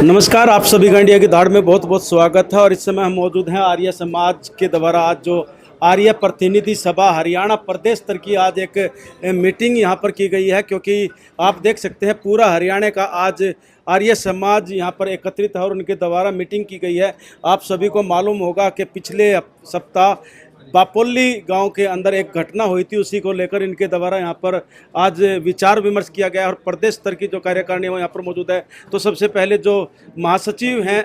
नमस्कार, आप सभी का इंडिया की धाड़ में बहुत बहुत स्वागत है। और इस समय हम मौजूद हैं आर्य समाज के द्वारा आज जो आर्य प्रतिनिधि सभा हरियाणा प्रदेश स्तर की आज एक मीटिंग यहाँ पर की गई है, क्योंकि आप देख सकते हैं पूरा हरियाणा का आज आर्य समाज यहाँ पर एकत्रित है और उनके द्वारा मीटिंग की गई है। आप सभी को मालूम होगा कि पिछले सप्ताह बापोली गांव के अंदर एक घटना हुई थी, उसी को लेकर इनके द्वारा यहाँ पर आज विचार विमर्श किया गया और प्रदेश स्तर की जो कार्यकारिणी है वो यहाँ पर मौजूद है। तो सबसे पहले जो महासचिव हैं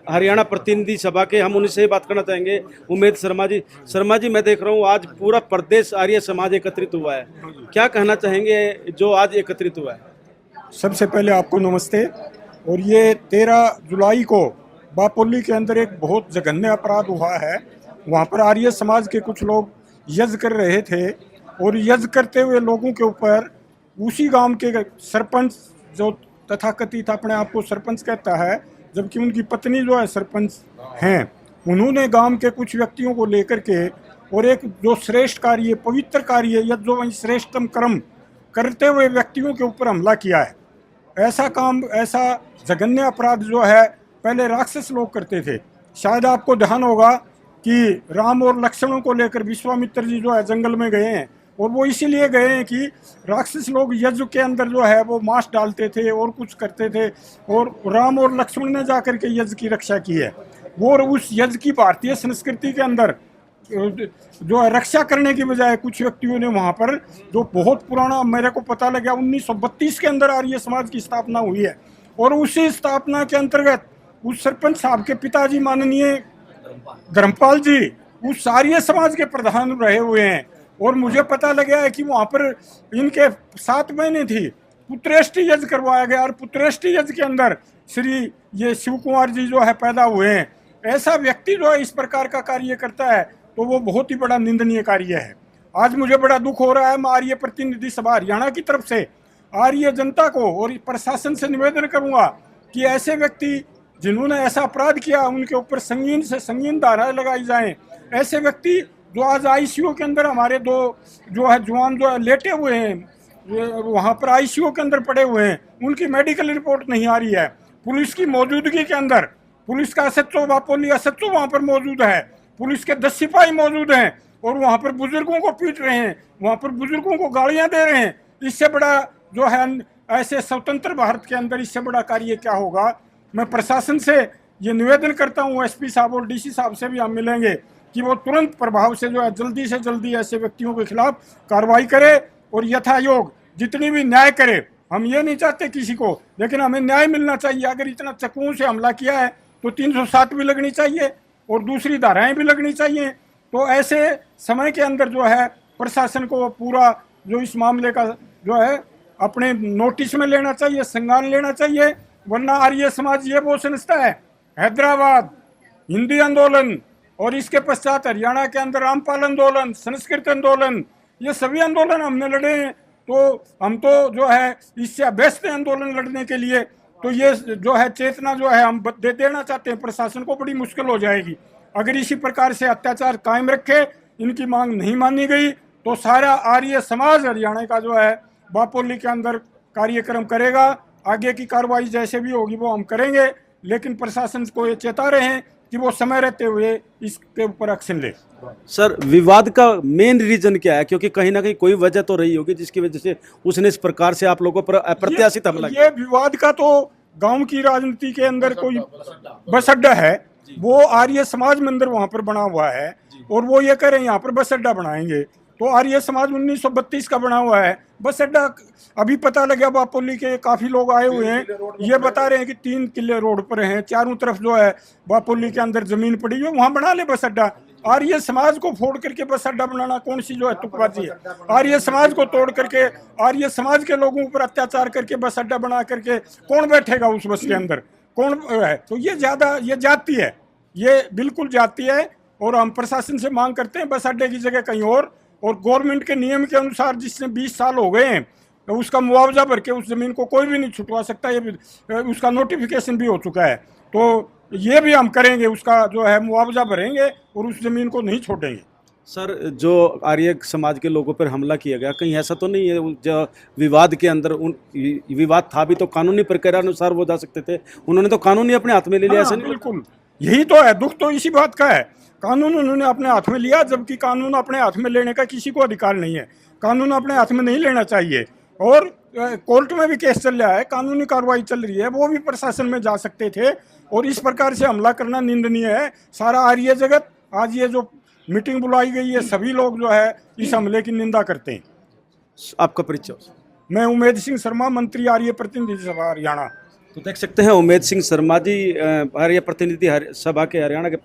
हरियाणा प्रतिनिधि सभा के, हम उनसे ही बात करना चाहेंगे, उमेद शर्मा जी। शर्मा जी, मैं देख रहा हूँ आज पूरा प्रदेश आर्य समाज एकत्रित हुआ है, क्या कहना चाहेंगे जो आज एकत्रित हुआ है? सबसे पहले आपको नमस्ते। और ये 13 जुलाई को बापोली के अंदर एक बहुत जघन्य अपराध हुआ है। वहाँ पर आर्य समाज के कुछ लोग यज्ञ कर रहे थे और यज्ञ करते हुए लोगों के ऊपर उसी गांव के सरपंच, जो तथाकथित अपने आप को सरपंच कहता है जबकि उनकी पत्नी जो है सरपंच हैं, उन्होंने गांव के कुछ व्यक्तियों को लेकर के और एक जो श्रेष्ठ कार्य, पवित्र कार्य या जो श्रेष्ठतम कर्म करते हुए व्यक्तियों के ऊपर हमला किया है। ऐसा काम, ऐसा जघन्य अपराध जो है पहले राक्षस लोग करते थे। शायद आपको ध्यान होगा कि राम और लक्ष्मणों को लेकर विश्वामित्र जी जो है जंगल में गए हैं, और वो इसीलिए गए हैं कि राक्षस लोग यज्ञ के अंदर जो है वो मांस डालते थे और कुछ करते थे, और राम और लक्ष्मण ने जाकर के यज्ञ की रक्षा की है। वो उस यज्ञ की भारतीय संस्कृति के अंदर जो है रक्षा करने की बजाय कुछ व्यक्तियों ने वहाँ पर जो बहुत पुराना, मेरे को पता लगा 1932 के अंदर आर्य समाज की स्थापना हुई है, और उसी स्थापना के अंतर्गत उस सरपंच साहब के पिताजी माननीय धर्मपाल जी उस आर्य समाज के प्रधान रहे हुए हैं। और मुझे पता लगा है कि वहाँ पर इनके 7 महीने थी, पुत्रेष्टि यज्ञ करवाया गया, और पुत्रेष्टि यज्ञ के अंदर श्री ये शिव कुमार जी जो है पैदा हुए हैं। ऐसा व्यक्ति जो है इस प्रकार का कार्य करता है तो वो बहुत ही बड़ा निंदनीय कार्य है। आज मुझे बड़ा दुख हो रहा है। मैं आर्य प्रतिनिधि सभा हरियाणा की तरफ से आर्य जनता को और प्रशासन से निवेदन करूंगा कि ऐसे व्यक्ति जिन्होंने ऐसा अपराध किया उनके ऊपर संगीन से संगीन धाराएं लगाई जाएं। ऐसे व्यक्ति जो आज आईसीयू के अंदर, हमारे 2 जो है जवान जो है लेटे हुए हैं, वहाँ पर आईसीयू के अंदर पड़े हुए हैं, उनकी मेडिकल रिपोर्ट नहीं आ रही है। पुलिस की मौजूदगी के अंदर, पुलिस का एसएचओ बापोली एसएचओ वहाँ पर मौजूद है, पुलिस के 10 सिपाही मौजूद हैं, और वहाँ पर बुजुर्गों को पीट रहे हैं, वहाँ पर बुजुर्गों को गालियाँ दे रहे हैं। इससे बड़ा जो है ऐसे स्वतंत्र भारत के अंदर इससे बड़ा कार्य क्या होगा। मैं प्रशासन से ये निवेदन करता हूँ, एसपी साहब और डीसी साहब से भी हम मिलेंगे कि वो तुरंत प्रभाव से जो है जल्दी से जल्दी ऐसे व्यक्तियों के खिलाफ कार्रवाई करे और यथायोग जितनी भी न्याय करे। हम ये नहीं चाहते किसी को, लेकिन हमें न्याय मिलना चाहिए। अगर इतना चक्कुओं से हमला किया है तो 307 भी लगनी चाहिए और दूसरी धाराएं भी लगनी चाहिए। तो ऐसे समय के अंदर जो है प्रशासन को पूरा जो इस मामले का जो है अपने नोटिस में लेना चाहिए, संज्ञान लेना चाहिए। वरना आर्य समाज ये वो समझता है हैदराबाद हिंदी आंदोलन और इसके पश्चात हरियाणा के अंदर रामपाल आंदोलन, संस्कृत आंदोलन, ये सभी आंदोलन हमने लड़े हैं, तो हम तो जो है इससे अभ्यस्त आंदोलन लड़ने के लिए। तो ये जो है चेतना जो है हम दे देना चाहते हैं प्रशासन को, बड़ी मुश्किल हो जाएगी अगर इसी प्रकार से अत्याचार कायम रखे। इनकी मांग नहीं मानी गई तो सारा आर्य समाज हरियाणा का जो है बापोली के अंदर कार्यक्रम करेगा। आगे की कार्रवाई जैसे भी होगी वो हम करेंगे, लेकिन प्रशासन को ये चेता रहे हैं कि वो समय रहते हुए इसके ऊपर एक्शन ले। सर, विवाद का मेन रीजन क्या है? क्योंकि कहीं ना कहीं कोई वजह तो रही होगी जिसकी वजह से उसने इस प्रकार से आप लोगों पर अप्रत्याशित हमला किया। ये विवाद का तो गांव की राजनीति के अंदर कोई बस अड्डा है, वो आर्य समाज मंदिर वहां पर बना हुआ है और वो ये कह रहे हैं यहाँ पर बस अड्डा बनाएंगे। तो आर्य समाज 1932 का बना हुआ है बस अड्डा। अभी पता लगा बापोली के काफी लोग आए हुए हैं, ये बता रहे हैं कि 3 किले रोड पर हैं, चारों तरफ जो है बापोली के अंदर जमीन पड़ी है, वहां बना ले बस अड्डा। आर्य समाज को फोड़ करके बस अड्डा बनाना कौन सी जो है तुकबाजी है? आर्य समाज को तोड़ करके आर्य समाज के लोगों पर अत्याचार करके बस अड्डा बना करके कौन बैठेगा उस बस के अंदर? कौन है? तो ये जाति है, ये बिल्कुल जाति है। और हम प्रशासन से मांग करते हैं बस अड्डे की जगह कहीं और गवर्नमेंट के नियम के अनुसार जिसने 20 साल हो गए हैं तो उसका मुआवजा भर के उस जमीन को कोई भी नहीं छुटवा सकता। ये भी उसका नोटिफिकेशन भी हो चुका है, तो ये भी हम करेंगे, उसका जो है मुआवजा भरेंगे और उस जमीन को नहीं छोड़ेंगे। सर, जो आर्य समाज के लोगों पर हमला किया गया, कहीं ऐसा तो नहीं है जो विवाद के अंदर विवाद था भी तो कानूनी प्रक्रिया अनुसार वो जा सकते थे, उन्होंने तो कानूनी अपने हाथ में ले लिया, ऐसा नहीं? बिल्कुल, यही तो है, दुख तो इसी बात का है। कानून उन्होंने अपने हाथ में लिया, जबकि कानून अपने हाथ में लेने का किसी को अधिकार नहीं है। कानून अपने हाथ में नहीं लेना चाहिए। और कोर्ट में भी केस चल रहा है, कानूनी कार्रवाई चल रही है, वो भी प्रशासन में जा सकते थे। और इस प्रकार से हमला करना निंदनीय है। सारा आर्य जगत, आज ये जो मीटिंग बुलाई गई है, सभी लोग जो है इस हमले की निंदा करते हैं। आपका परिचय? मैं उमेद सिंह शर्मा, मंत्री आर्य प्रतिनिधि सभा हरियाणा। तो देख सकते हैं उमेद सिंह शर्मा जी आर्य प्रतिनिधि सभा के हरियाणा के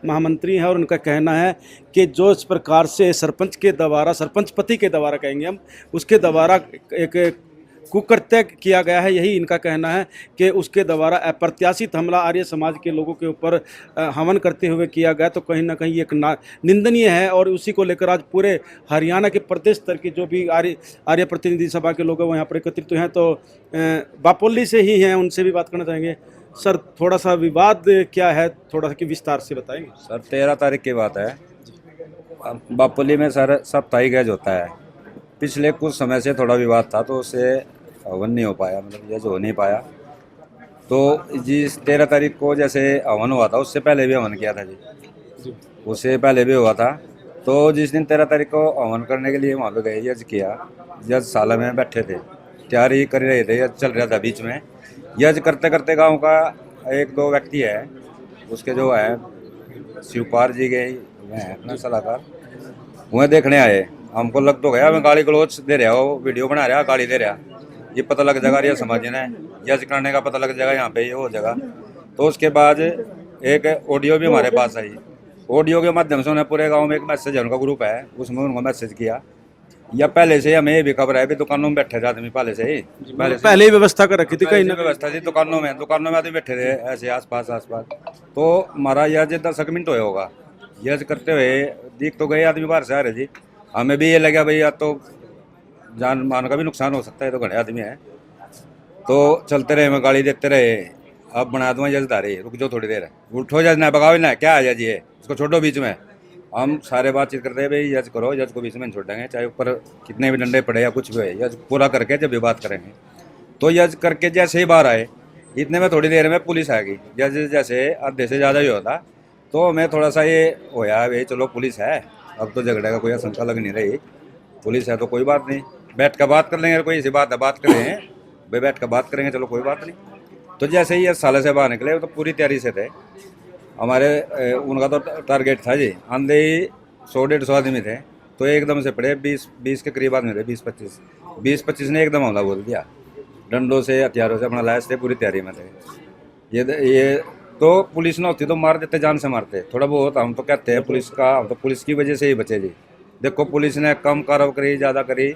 महामंत्री हैं, और उनका कहना है कि जो इस प्रकार से सरपंच के द्वारा, सरपंच पति के द्वारा कहेंगे हम, उसके द्वारा एक कुकृत्य किया गया है, यही इनका कहना है कि उसके द्वारा अप्रत्याशित हमला आर्य समाज के लोगों के ऊपर हवन करते हुए किया गया, तो कहीं ना कहीं एक निंदनीय है। और उसी को लेकर आज पूरे हरियाणा के प्रदेश स्तर की जो भी आर्य प्रतिनिधि सभा के लोग हैं वो यहाँ पर एकत्रित हुए हैं। तो बापोली से ही हैं, उनसे भी बात करना चाहेंगे। सर, थोड़ा सा विवाद क्या है, थोड़ा सा कि विस्तार से बताएंगे? सर, 13 तारीख की बात है। बापोली में सर साप्ताहिक गैज होता है। पिछले कुछ समय से थोड़ा विवाद था, तो उससे हवन नहीं हो पाया, मतलब ये जो हो नहीं पाया। तो जिस 13 तारीख को जैसे हवन हुआ था, उससे पहले भी हवन किया था जी, उससे पहले भी हुआ था। तो जिस दिन 13 तारीख को हवन करने के लिए वहाँ पे गए, यज किया, यज शाला में बैठे थे, तैयारी कर रहे थे, यज चल रहा था। बीच में यज करते करते गाँव का एक दो व्यक्ति है, उसके जो है शिवपाल जी गए हैं अपना सलाहकार, वह देखने आए। हमको लग तो गया मैं गाली गलोच दे रहा हो, वीडियो बना रहा, गाली दे रहा, ये पता लग जाएगा ये समाज ने यज करने का पता लग जाएगा यहाँ पे, ये हो जाएगा। तो उसके बाद एक ऑडियो भी हमारे पास आई। ऑडियो के माध्यम से उन्हें पूरे गांव में एक मैसेज है, उनका ग्रुप है, उसमें उनको मैसेज किया। या पहले से हमें ये भी खबर है भी दुकानों में बैठे थे आदमी, पहले से ही व्यवस्था कर रखी थी, कहीं ना व्यवस्था थी दुकानों में आदमी बैठे थे ऐसे आसपास। तो हमारा यज 10 मिनट हुए होगा, यज करते हुए दिख तो गए आदमी बाहर से आ रहे जी। हमें भी ये लगा भाई या तो जान मान का भी नुकसान हो सकता है, तो घने आदमी है। तो चलते रहे, मैं गाड़ी देते रहे, अब बना दूंगा जजदारी, रुक जाओ थोड़ी देर, उठो जज ना भगाओ ना, क्या है जज ये, इसको छोड़ो बीच में। हम सारे बातचीत करते हैं भाई जज करो, जज को बीच में नहीं छोड़ेंगे, चाहे ऊपर कितने भी डंडे पड़े या कुछ भी हो, जज पूरा करके जब भी बात करेंगे। तो जज करके जैसे ही बाहर आए, इतने में थोड़ी देर में पुलिस आ गई। जज जैसे आधे से ज़्यादा ही होता, तो मैं थोड़ा सा ये होया भाई चलो पुलिस है, अब तो झगड़े का कोई आशंका लग नहीं रही, पुलिस है तो कोई बात नहीं, बैठ कर बात कर लेंगे, कोई ऐसी बात है बात करें भाई, बैठ कर बात करेंगे, चलो कोई बात नहीं। तो जैसे ही ये साले से बाहर निकले, तो पूरी तैयारी से थे हमारे, उनका तो टारगेट था जी, आंधे ही 100-150 आदमी थे, तो एकदम से पड़े 20 के करीब आदमी थे, 20-25 ने एकदम हमला बोल दिया, डंडों से हथियारों से अपना लाश थे, पूरी तैयारी में थे। ये तो पुलिस ना होती तो मार देते, जान से मारते थोड़ा बहुत। हम तो कहते हैं पुलिस का, हम तो पुलिस की वजह से ही बचे जी। देखो पुलिस ने कम कार्रवाई करी, ज़्यादा करी,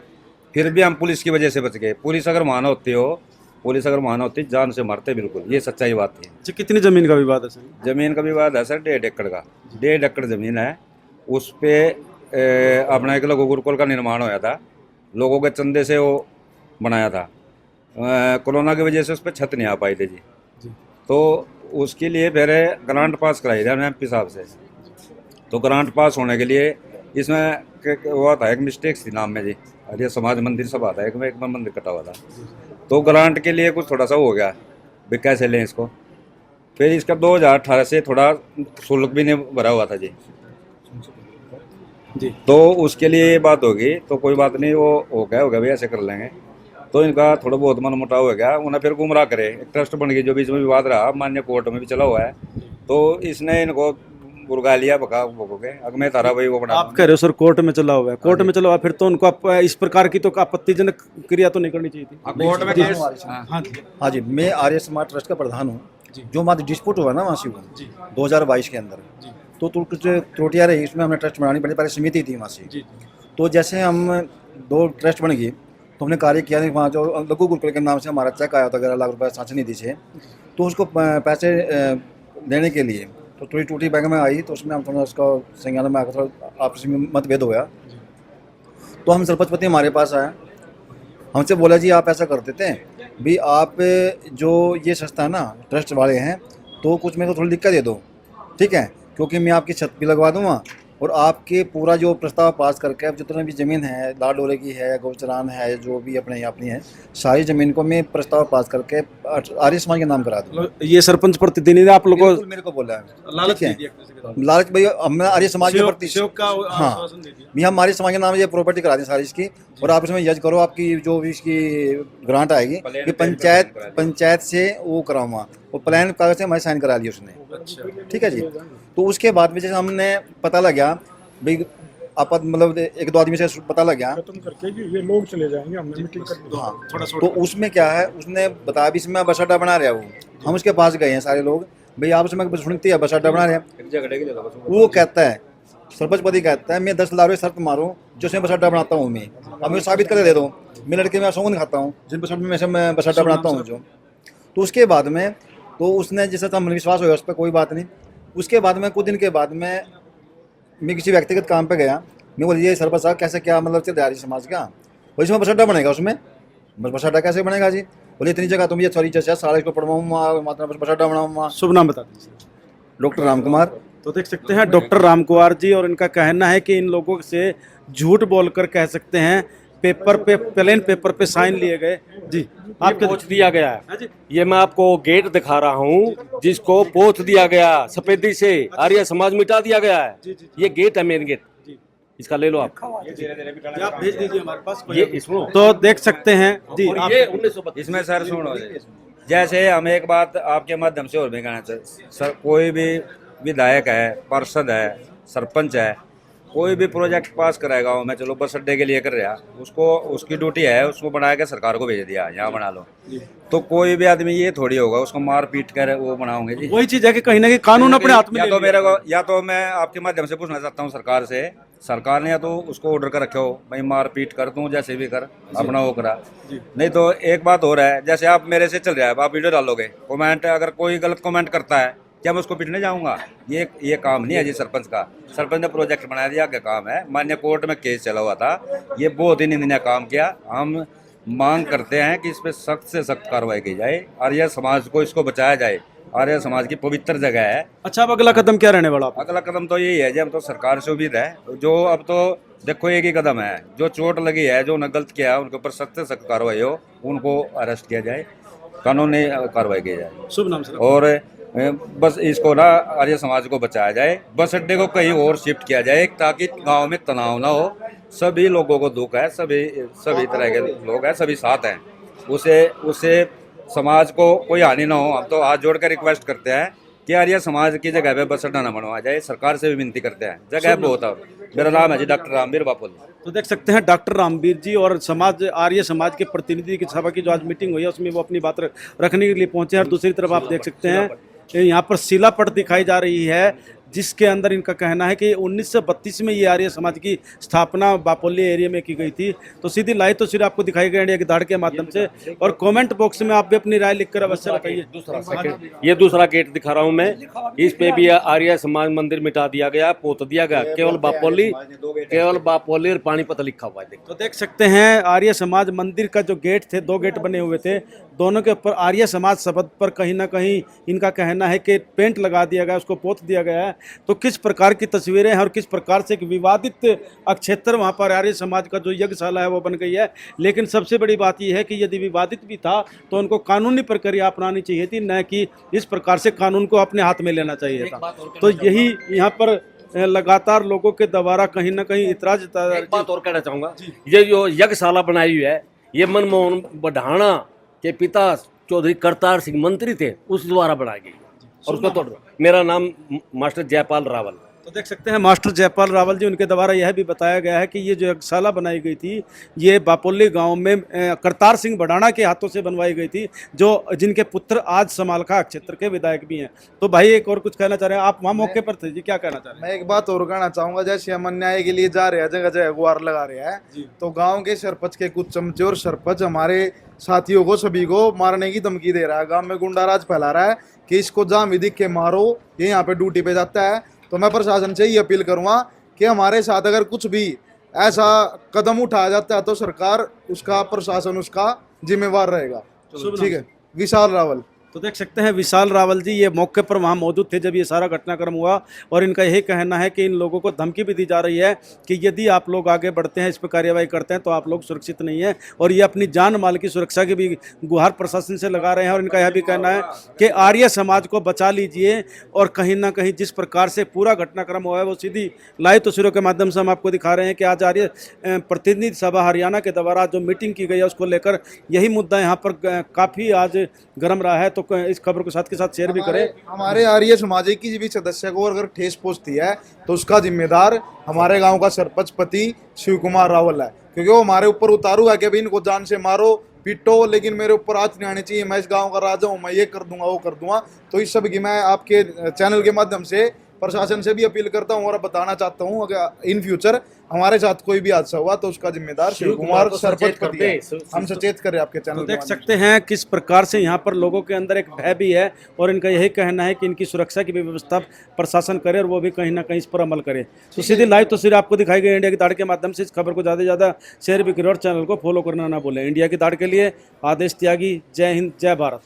फिर भी हम पुलिस की वजह से बच गए। पुलिस अगर माना होती जान से मारते, बिल्कुल, ये सच्चाई बात है। अच्छा, कितनी जमीन का विवाद है सर? जमीन का विवाद है सर 1.5 एकड़ का, 1.5 एकड़ जमीन है। उस पर अपना एक लघु गुरुकुल का निर्माण होया था, लोगों के चंदे से वो बनाया था। कोरोना की वजह से उस पर छत नहीं आ पाई थी जी। तो उसके लिए फिर ग्रांट पास कराई था MP साहब से। तो ग्रांट पास होने के लिए इसमें हुआ था एक मिस्टेक थी नाम में जी, आर्य समाज मंदिर सभा था, एक में मंदिर कटा हुआ था। तो ग्रांट के लिए कुछ थोड़ा सा हो गया भी कैसे लें इसको, फिर इसका 2018 से थोड़ा शुल्क भी नहीं भरा हुआ था जी। तो उसके लिए ये बात होगी, तो कोई बात नहीं, वो हो गया भाई ऐसे कर लेंगे। तो इनका थोड़ा बहुत मन मुटाव हो गया, उन्हें फिर गुमराह करे, एक ट्रस्ट बन गई, जो बीच में विवाद रहा, मान्य कोर्ट में भी चला हुआ है। तो इसने इनको बुरगा लिया, भगा अगमे तारा भाई वो बना। आप कह रहे हो सर कोर्ट में चला हुआ है, कोर्ट में चला हुआ, फिर तो उनको इस प्रकार की तो आपत्तिजनक क्रिया तो नहीं करनी चाहिए थी कोर्ट में केस। हाँ जी, मैं आर्य समाज ट्रस्ट का प्रधान हूँ। जो हमारा डिस्प्यूट हुआ ना वहाँ से 2022 के अंदर, तो कुछ त्रुटियाँ रही, इसमें हमें ट्रस्ट बनानी पड़ी, पहले समिति थी वहाँ से। तो जैसे हम 2 ट्रस्ट बन गई, तो हमने कार्य किया, वहाँ जो लघु गुरुकुल के नाम से हमारा चेक आया था 11 लाख रुपये सांची निधि से, तो उसको पैसे देने के लिए तो थोड़ी टूटी बैंक में आई, तो उसमें हम थोड़ा उसका संज्ञान में आकर थोड़ा आपस में मतभेद हो गया। तो हम सरपंचपति हमारे पास आया, हमसे बोला जी आप ऐसा कर देते हैं भी, आप जो ये संस्था है ना ट्रस्ट वाले हैं, तो कुछ मेरे को थोड़ी दिक्कत दे दो, ठीक है, क्योंकि मैं आपकी छत भी लगवा दूँगा और आपके पूरा जो प्रस्ताव पास करके अब जितना भी ज़मीन है, लाल डोरे की है, गौचरान है, जो भी अपने अपनी है, सारी ज़मीन को मैं प्रस्ताव पास करके आर्य समाज के नाम करा दूँ। ये सरपंच प्रतिनिधि ने आप लोगों बिल्कुल मेरे को बोला है। लालच ठीक है। दे दिया किसी के साथ। लालच भाई हमने आर्य समाज के प्रति सेवक का हाँ आश्वासन दे दिया। भी हम हमारे समाज के नाम ये प्रॉपर्टी करा दी सारी इसकी, और आप इसमें यज करो, आपकी जो भी इसकी ग्रांट आएगी कि पंचायत से वो कराऊंगा, वो प्लान कागज से हमारे साइन करा लिया उसने। अच्छा। ठीक है जी। तो उसके बाद में जैसे हमने पता लगा भाई आपत मतलब एक दो आदमी से पता लग गया खत्म करके कि ये लोग चले जाएंगे, हमने मीटिंग कर ली। हाँ तो उसमें क्या है, उसने बताया भी इसमें बस अड्डा बना रहा है वो। हम उसके पास गए हैं सारे लोग, भाई आप उसमें सुनती है बस अड्डा बना रहे हैं। वो कहता है, सरपंच पति कहता है मैं 10 लाख शर्त मारूं जो से बस अड्डा बनाता हूँ मैं, अब मुझे साबित कर दे दो। मैं लड़के में सौगंध खाता हूँ जिन बस अड्डे में से मैं बस अड्डा बनाता हूँ जो। तो उसके बाद में तो उसने जैसा था मन विश्वास हुआ उस पर, कोई बात नहीं। उसके बाद में कुछ दिन के बाद में मैं किसी व्यक्तिगत काम पे गया, मैं बोलिए सरपंच साहब कैसे क्या मतलब चल रहा है समाज का, और इसमें बस अड्डा बनेगा उसमें, बस अड्डा कैसे बनेगा जी? बोले इतनी जगह तुम ये सॉरी जैसे सारा इसको पढ़वाऊँ मतलब बस अड्डा बनाऊँगा। शुभ नाम बता दीजिए। डॉक्टर राम कुमार। तो देख सकते हैं डॉक्टर राम कुमार जी, और इनका कहना है कि इन लोगों से झूठ बोलकर कह सकते हैं पेपर पे, प्लेन पेपर पे साइन लिए गए जी, आपके पोछ दिया गया है। ये मैं आपको गेट दिखा रहा हूँ जिसको पोछ दिया गया सफेदी से, आर्य समाज मिटा दिया गया है। ये गेट है, मेन गेट, इसका ले लो आप भेज दीजिए हमारे पास। ये सुनो तो देख सकते हैं जी आप, ये 1932 इसमें सर सुनो, जैसे हम एक बात आपके माध्यम से और भी कहना चाहिए सर, कोई भी विधायक है, पार्षद है, सरपंच है, कोई भी प्रोजेक्ट पास कराएगा मैं चलो बस अड्डे के लिए कर रहा, उसको उसकी ड्यूटी है उसको बना के सरकार को भेज दिया यहाँ बना लो। तो कोई भी आदमी ये थोड़ी होगा उसको मार पीट कर वो बनाओगे जी। वही चीज है कि कहीं ना कहीं कानून अपने हाथ में या ले तो लिया। मेरे को, या तो मैं आपके माध्यम से पूछना चाहता हूँ सरकार से, सरकार ने या तो उसको ऑर्डर कर रखे हो भाई मार पीट कर दूं जैसे भी कर अपना वो करा। नहीं तो एक बात हो रहा है, जैसे आप मेरे से चल रहा है, आप वीडियो डालोगे, कमेंट अगर कोई गलत कमेंट करता है क्या मैं उसको पीटने जाऊंगा? ये काम नहीं है जी सरपंच का। सरपंच ने प्रोजेक्ट बना दिया, क्या काम है? मान्य कोर्ट में केस चला हुआ था, ये बहुत ही निंदनीय काम किया। हम मांग करते हैं कि इस पर सख्त से सख्त कार्रवाई की जाए, आर्य समाज को इसको बचाया जाए। आर्य समाज की पवित्र जगह है। अच्छा, अब अगला कदम क्या रहने वाला? अगला कदम तो यही है जी, हम तो सरकार से उम्मीद है जो अब तो देखो एक ही कदम है, जो चोट लगी है, जो ने गलत किया है उनके ऊपर सख्त से सख्त कार्रवाई हो, उनको अरेस्ट किया जाए, कानूनी कार्रवाई की जाए। शुभ नाम सर। और बस इसको ना आर्य समाज को बचाया जाए, बस अड्डे को कहीं और शिफ्ट किया जाए ताकि गांव में तनाव ना हो। सभी लोगों को दुख है, सभी तरह के लोग हैं, सभी साथ हैं, उसे समाज को कोई हानि ना हो। हम तो हाथ जोड़ कर रिक्वेस्ट करते हैं कि आर्य समाज की जगह पे बस अड्डा न बनवाया जाए, सरकार से भी विनती करते हैं, जगह बहुत है। मेरा नाम है जी डॉक्टर रामवीर बापुल। तो देख सकते हैं डॉक्टर रामवीर जी और समाज आर्य समाज के प्रतिनिधि की सभा की जो आज मीटिंग हुई है उसमें वो अपनी बात रखने के लिए पहुंचे हैं। और दूसरी तरफ आप देख सकते हैं यहाँ पर शिलापट दिखाई जा रही है जिसके अंदर इनका कहना है कि 1932 में ये आर्य समाज की स्थापना बापोली एरिया में की गई थी। तो सीधी लाइव तस्वीर आपको दिखाई गई इंडिया की धाड़ के माध्यम से, और कमेंट बॉक्स में आप भी अपनी राय लिखकर अवश्य बताइए। ये दूसरा गेट दिखा रहा हूँ मैं, इस पे भी आर्य समाज मंदिर मिटा दिया गया, पोत दिया गया, केवल बापोली और पानीपत लिखा हुआ है। तो देख सकते हैं आर्य समाज मंदिर का जो गेट थे, 2 गेट बने हुए थे, दोनों के ऊपर आर्य समाज शब्द पर कहीं ना कहीं इनका कहना है कि पेंट लगा दिया गया, उसको पोत दिया गया है। तो किस प्रकार की तस्वीरें हैं और किस प्रकार से एक विवादित क्षेत्र वहाँ पर आर्य समाज का जो यज्ञशाला है वो बन गई है। लेकिन सबसे बड़ी बात यह है कि यदि विवादित भी था तो उनको कानूनी प्रक्रिया अपनानी चाहिए थी, न कि इस प्रकार से कानून को अपने हाथ में लेना चाहिए था। तो यही यहाँ पर लगातार लोगों के द्वारा कहीं ना कहीं इतराज। एक बात और कहना चाहूँगा, ये जो यज्ञशाला बनाई हुई है ये मनमोहन बढ़ाना के पिता चौधरी करतार सिंह मंत्री थे, उस द्वारा बनाई गई और उसको तोड़। मेरा नाम मास्टर जयपाल रावल। तो देख सकते हैं मास्टर जयपाल रावल जी, उनके द्वारा यह भी बताया गया है कि ये जो यज्ञशाला बनाई गई थी ये बापोली गांव में करतार सिंह बढ़ाना के हाथों से बनवाई गई थी, जो जिनके पुत्र आज समालखा क्षेत्र के विधायक भी हैं। तो भाई एक और कुछ कहना चाह रहे हैं आप, वहाँ मौके पर थे जी, क्या कहना चाह रहे हैं? मैं एक बात और कहना चाहूंगा, जैसे हम अन्याय के लिए जा रहे हैं, जगह जगह गुहार लगा रहे हैं, तो गांव के सरपंच के कुछ चमचे और सरपंच हमारे साथियों को सभी को मारने की धमकी दे रहा है, गांव में गुंडाराज फैला रहा है कि इसको जहाँ भी दिख के मारो, ये यहाँ पे ड्यूटी पे जाता है। तो मैं प्रशासन से ये अपील करूंगा कि हमारे साथ अगर कुछ भी ऐसा कदम उठाया जाता है तो सरकार उसका, प्रशासन उसका जिम्मेवार रहेगा। ठीक है। विशाल रावल। तो देख सकते हैं विशाल रावल जी ये मौके पर वहाँ मौजूद थे जब ये सारा घटनाक्रम हुआ, और इनका यही कहना है कि इन लोगों को धमकी भी दी जा रही है कि यदि आप लोग आगे बढ़ते हैं, इस पर कार्रवाई करते हैं तो आप लोग सुरक्षित नहीं है, और ये अपनी जान माल की सुरक्षा की भी गुहार प्रशासन से लगा रहे हैं। और इनका यह भी कहना है कि आर्य समाज को बचा लीजिए, और कहीं ना कहीं जिस प्रकार से पूरा घटनाक्रम हुआ है वो सीधी लाइव तस्वीरों के माध्यम से हम आपको दिखा रहे हैं कि आज आर्य प्रतिनिधि सभा हरियाणा के द्वारा जो मीटिंग की गई है उसको लेकर यही मुद्दा यहाँ पर काफ़ी आज गर्म रहा है। तो इस खबर को साथ के साथ शेयर भी करें। हमारे आर्य समाज के किसी भी सदस्य को अगर ठेस पहुंचती है तो उसका जिम्मेदार हमारे गांव का सरपंच पति शिव कुमार रावल है, क्योंकि वो हमारे ऊपर उतारू है कि भाई इनको जान से मारो पीटो, लेकिन मेरे ऊपर आँच नहीं आनी चाहिए, मैं इस गांव का राजा हूँ, मैं ये कर दूंगा वो कर दूंगा। तो इस सब की मैं आपके चैनल के माध्यम से प्रशासन से भी अपील करता हूँ और बताना चाहता हूँ अगर इन फ्यूचर हमारे साथ कोई भी हादसा हुआ तो उसका जिम्मेदार शिव कुमार सरपंच पति है। हम सचेत करें आपके चैनल तो देख सकते हैं किस प्रकार से यहाँ पर लोगों के अंदर एक भय भी है, और इनका यही कहना है कि इनकी सुरक्षा की भी व्यवस्था प्रशासन करे और वो भी कहीं ना कहीं इस पर अमल करे। तो सीधी लाइव तस्वीर आपको दिखाई गई इंडिया की दाड़ के माध्यम से। इस खबर को ज़्यादा से ज़्यादा शेयर भी करें और चैनल को फॉलो करना ना भूलें। इंडिया की दाड़ के लिए आदेश त्यागी, जय हिंद, जय भारत।